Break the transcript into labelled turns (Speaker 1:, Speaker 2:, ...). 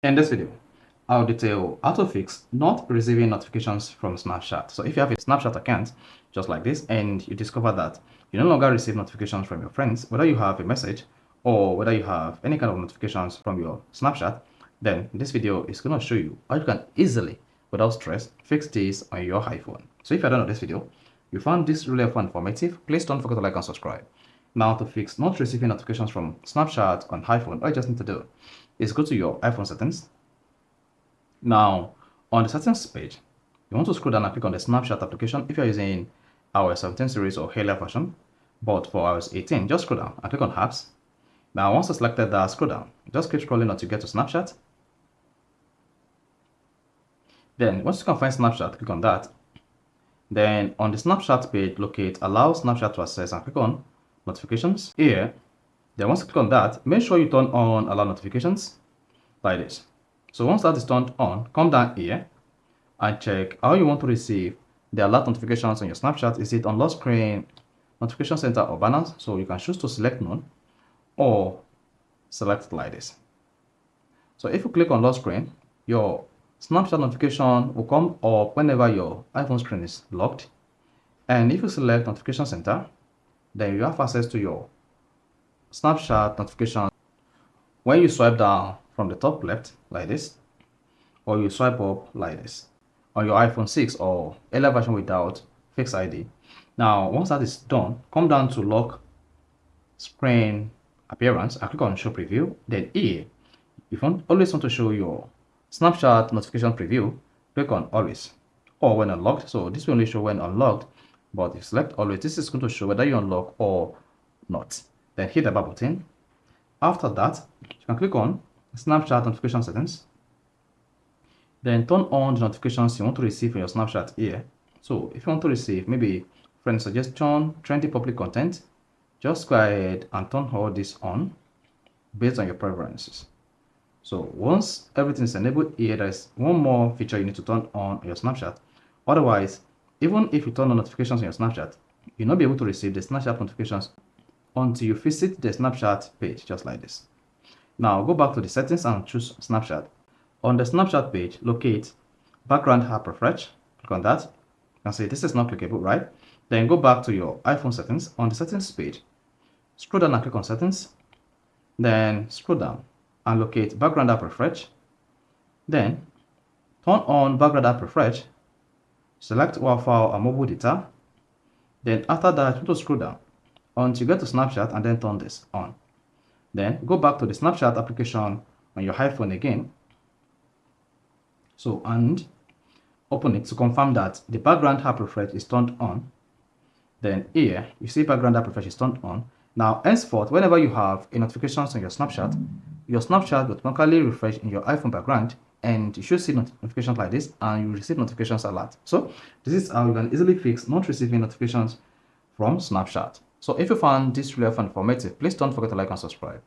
Speaker 1: In this video, I'll detail how to fix not receiving notifications from Snapchat. So if you have a Snapchat account just like this and you discover that you no longer receive notifications from your friends, whether you have a message or whether you have any kind of notifications from your Snapchat, then this video is going to show you how you can easily, without stress, fix this on your iPhone. So if you're done with this video, you found this really helpful and informative, please don't forget to like and subscribe. Now, to fix not receiving notifications from Snapchat on iPhone, all you just need to do is go to your iPhone settings. Now, on the settings page, you want to scroll down and click on the Snapchat application if you're using iOS 17 series or earlier version. But for iOS 18, just scroll down and click on apps. Now, once you selected that, scroll down. Just keep scrolling until you get to Snapchat. Then, once you can find Snapchat, click on that. Then, on the Snapchat page, locate Allow Snapchat to Access and click on Notifications. Here, then once you click on that, make sure you turn on Allow Notifications like this. So once that is turned on, come down here and check how you want to receive the alert notifications on your Snapchat. Is it on lock screen, notification center, or banners? So you can choose to select none or select like this. So if you click on lock screen, your Snapchat notification will come up whenever your iPhone screen is locked. And if you select notification center, then you have access to your Snapchat notification. When you swipe down from the top left like this, or you swipe up like this on your iPhone 6 or earlier version without Face ID. Now, once that is done, come down to lock screen appearance and click on show preview. Then here, if you always want to show your Snapchat notification preview, click on always or when unlocked. So this will only show when unlocked, but if you select always, this is going to show whether you unlock or not. Then hit the back button. After that, you can click on Snapchat notification settings. Then turn on the notifications you want to receive from your Snapchat here. So if you want to receive maybe friend suggestion, trendy public content, just go ahead and turn all this on based on your preferences. So once everything is enabled here, there's one more feature you need to turn on your Snapchat. Otherwise, even if you turn on notifications on your Snapchat, you'll not be able to receive the Snapchat notifications until you visit the Snapchat page, just like this. Now go back to the settings and choose Snapchat. On the Snapchat page, locate background app refresh. Click on that. You can see this is not clickable, right? Then go back to your iPhone settings. On the settings page, scroll down and click on settings. Then scroll down and locate background app refresh. Then turn on background app refresh. Select Wi-Fi and mobile data. Then after that, you need to scroll down until you get to Snapchat and then turn this on. Then go back to the Snapchat application on your iPhone again. So, and open it to confirm that the background app refresh is turned on. Then here, you see background app refresh is turned on. Now, henceforth, whenever you have a notifications on your Snapchat will automatically refresh in your iPhone background, and you should see notifications like this, and you receive notifications a lot. So, this is how you can easily fix not receiving notifications from Snapchat. So, if you found this really informative, please don't forget to like and subscribe.